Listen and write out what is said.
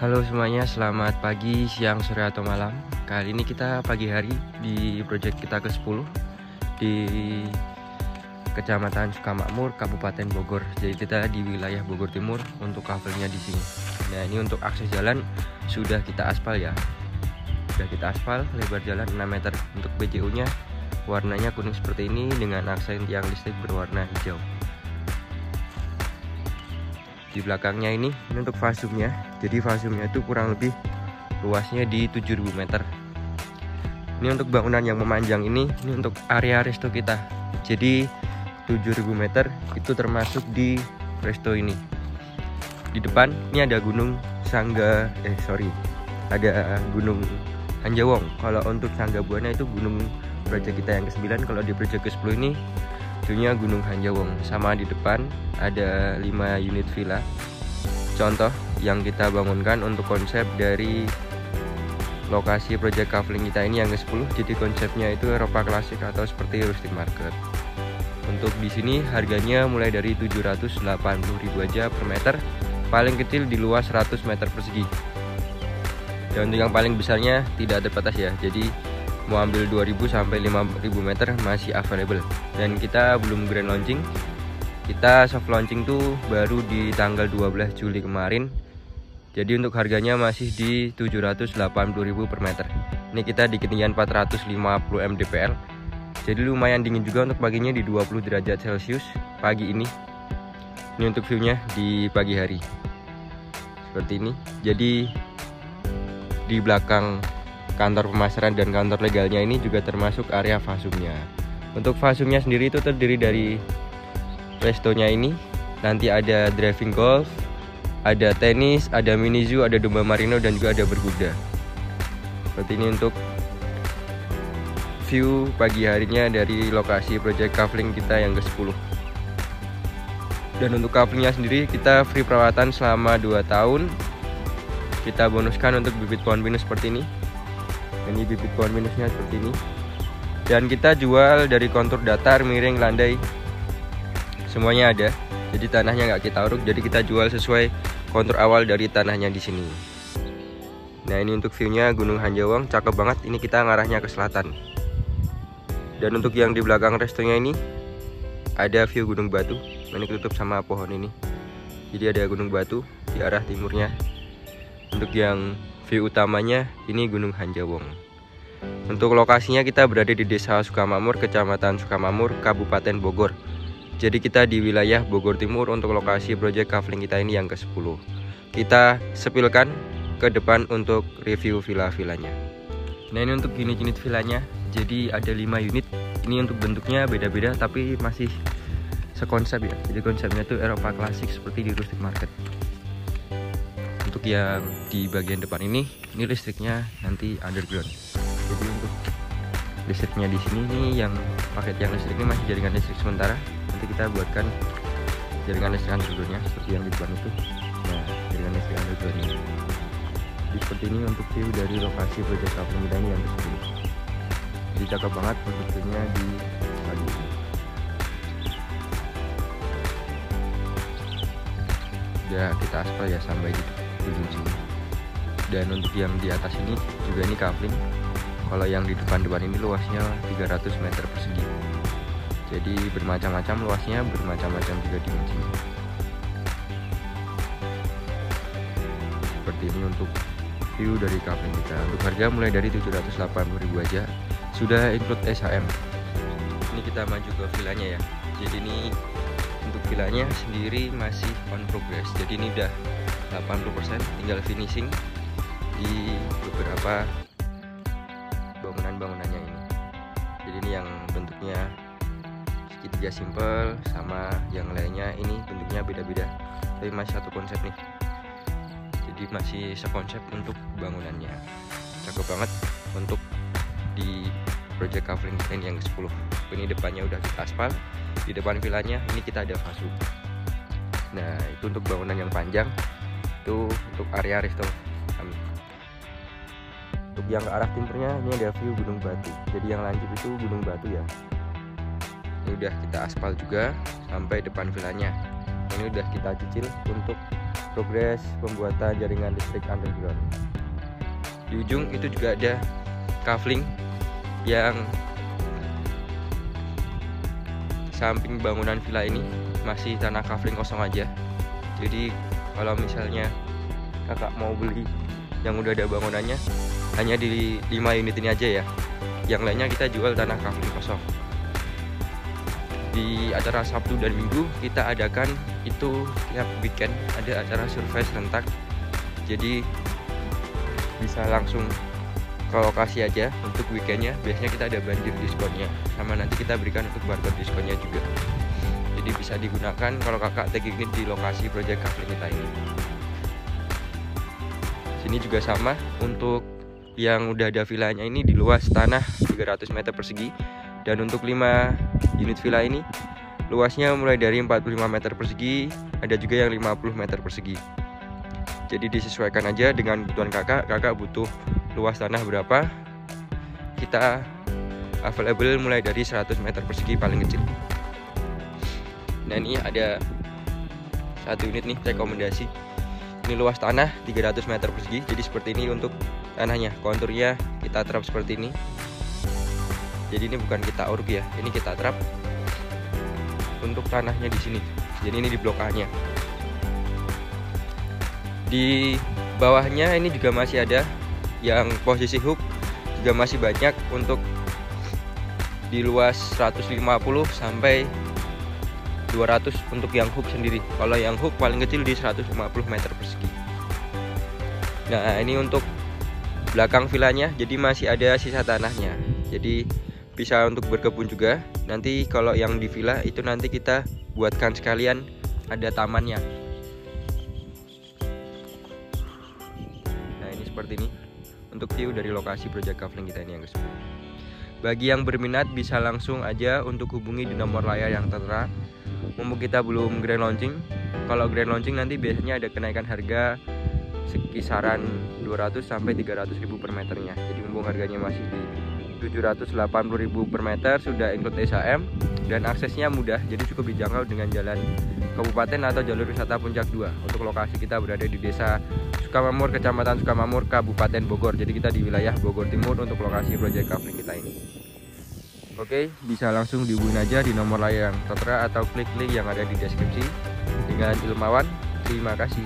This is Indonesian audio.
Halo semuanya, selamat pagi, siang, sore, atau malam. Kali ini kita pagi hari di proyek kita ke-10 di Kecamatan Sukamakmur, Kabupaten Bogor. Jadi kita di wilayah Bogor Timur untuk kabelnya di sini. Nah, ini untuk akses jalan sudah kita aspal ya. Sudah kita aspal, lebar jalan 6 meter. Untuk BJU-nya warnanya kuning seperti ini dengan aksen tiang listrik berwarna hijau. Di belakangnya ini untuk fasumnya. Jadi fasumnya itu kurang lebih luasnya di 7000 meter. Ini untuk bangunan yang memanjang ini untuk area resto kita. Jadi 7000 meter itu termasuk di resto ini. Di depan ini ada Gunung ada Gunung Hanjawong. Kalau untuk Sangga Buana itu gunung proyek kita yang ke-9. Kalau di proyek ke-10 ini itunya Gunung Hanjawong. Sama di depan ada 5 unit villa contoh yang kita bangunkan untuk konsep dari lokasi proyek kaveling kita ini yang ke-10. Jadi konsepnya itu Eropa klasik atau seperti rustic market. Untuk di sini harganya mulai dari 780.000 aja per meter, paling kecil di luas 100 meter persegi. Dan untuk yang paling besarnya tidak ada batas ya. Jadi mau ambil 2000 sampai 5000 meter masih available. Dan kita belum grand launching. Kita soft launching tuh baru di tanggal 12 Juli kemarin. Jadi untuk harganya masih di 780.000 per meter. Ini kita di ketinggian 450 mdpl. Jadi lumayan dingin juga untuk paginya di 20 derajat Celcius pagi ini. Ini untuk view-nya di pagi hari. Seperti ini. Jadi di belakang kantor pemasaran dan kantor legalnya ini juga termasuk area fasumnya. Untuk fasumnya sendiri itu terdiri dari restonya ini, nanti ada driving golf, ada tenis, ada mini zoo, ada domba marino, dan juga ada berkuda. Seperti ini untuk view pagi harinya dari lokasi proyek kaveling kita yang ke-10. Dan untuk kavelingnya sendiri kita free perawatan selama 2 tahun. Kita bonuskan untuk bibit pohon pinus seperti ini. Ini bibit pohon pinusnya seperti ini. Dan kita jual dari kontur datar, miring, landai, semuanya ada. Jadi tanahnya nggak kita uruk, jadi kita jual sesuai kontur awal dari tanahnya di sini. Nah, ini untuk view-nya Gunung Hanjawong, cakep banget. Ini kita ngarahnya ke selatan. Dan untuk yang di belakang restonya ini ada view Gunung Batu. Ini ketutup sama pohon ini. Jadi ada Gunung Batu di arah timurnya. Untuk yang view utamanya ini Gunung Hanjawong. Untuk lokasinya kita berada di Desa Sukamakmur, Kecamatan Sukamakmur, Kabupaten Bogor. Jadi kita di wilayah Bogor Timur untuk lokasi proyek kaveling kita ini yang ke-10. Kita sepilkan ke depan untuk review villa-villanya. Nah, ini untuk unit-unit villanya. Jadi ada 5 unit. Ini untuk bentuknya beda-beda tapi masih sekonsep ya. Jadi konsepnya itu Eropa klasik seperti di rustic market. Untuk yang di bagian depan ini listriknya nanti underground. Jadi untuk listriknya di sini nih yang paket yang listrik ini masih jaringan listrik sementara. Nanti kita buatkan jaringan listrik undergroundnya seperti yang di depan itu. Nah, jaringan listrik underground ini. Jadi seperti ini untuk view dari lokasi proyek kaveling kita ini yang ke-10. Jadi cakep banget untuk view-nya di pagi ini. Ya kita aspal ya sampai di ujung sini. Dan untuk yang di atas ini juga ini kaveling. Kalau yang di depan-depan ini luasnya 300 meter persegi. Jadi bermacam-macam luasnya, bermacam-macam juga dimensinya. Seperti ini untuk view dari kaveling kita. Untuk harga mulai dari 780.000 aja, sudah include SHM. Ini kita maju ke villanya ya. Jadi ini untuk villanya sendiri masih on progress. Jadi ini udah 80%, tinggal finishing di beberapa bangunan-bangunannya ini. Jadi ini yang bentuknya segitiga simple, sama yang lainnya ini bentuknya beda-beda. Tapi masih satu konsep nih. Jadi masih sekonsep untuk bangunannya. Cakep banget untuk di project kaveling kita yang ke-10. Ini depannya udah kita aspal. Di depan villanya ini kita ada fasum. Nah, itu untuk bangunan yang panjang. Itu untuk area resto kami. Untuk yang ke arah timurnya ini ada view Gunung Batu. Jadi yang lanjut itu Gunung Batu ya. Ini udah kita aspal juga sampai depan villanya. Ini ini udah kita cicil untuk progres pembuatan jaringan listrik underground. Di ujung itu juga ada kafling yang samping bangunan villa ini masih tanah kafling kosong aja. Jadi kalau misalnya kakak mau beli yang udah ada bangunannya, hanya di 5 unit ini aja ya. Yang lainnya kita jual tanah kafling kosong. Di acara Sabtu dan Minggu kita adakan itu tiap weekend ada acara survei serentak. Jadi bisa langsung ke lokasi aja untuk weekendnya. Biasanya kita ada banjir diskonnya, sama nanti kita berikan untuk barcode diskonnya juga. Jadi bisa digunakan kalau kakak tag unit di lokasi project kafling kita ini. Sini juga sama, untuk yang udah ada villanya ini di luas tanah 300 meter persegi, dan untuk 5 unit villa ini luasnya mulai dari 45 meter persegi, ada juga yang 50 meter persegi. Jadi disesuaikan aja dengan kebutuhan kakak butuh luas tanah berapa, kita available mulai dari 100 meter persegi paling kecil. Nah ini ada satu unit nih rekomendasi. Ini luas tanah 300 meter persegi, jadi seperti ini untuk tanahnya. Konturnya kita terap seperti ini. Jadi ini bukan kita uruk ya, ini kita terap untuk tanahnya di sini. Jadi ini di blok A-nya. Di bawahnya ini juga masih ada yang posisi hook, juga masih banyak untuk di luas 150 sampai 200 untuk yang hook sendiri. Kalau yang hook paling kecil di 150 meter persegi. Nah ini untuk belakang villanya, jadi masih ada sisa tanahnya. Jadi bisa untuk berkebun juga. Nanti kalau yang di villa itu nanti kita buatkan sekalian ada tamannya. Nah ini seperti ini untuk view dari lokasi project kafling kita ini ya guys. Bagi yang berminat bisa langsung aja untuk hubungi di nomor layar yang tertera. Mumpung kita belum grand launching. Kalau grand launching nanti biasanya ada kenaikan harga sekisaran 200 sampai 300 ribu per meternya. Jadi mumpung harganya masih di 780.000 per meter, sudah include SHM dan aksesnya mudah, jadi cukup dijangkau dengan jalan kabupaten atau jalur wisata Puncak 2. Untuk lokasi kita berada di Desa Sukamamur, Kecamatan Sukamamur, Kabupaten Bogor. Jadi kita di wilayah Bogor Timur untuk lokasi project kafling kita ini. Oke, bisa langsung dihubungin aja di nomor layar yang tertera atau klik link yang ada di deskripsi. Dengan Ilmawan, terima kasih.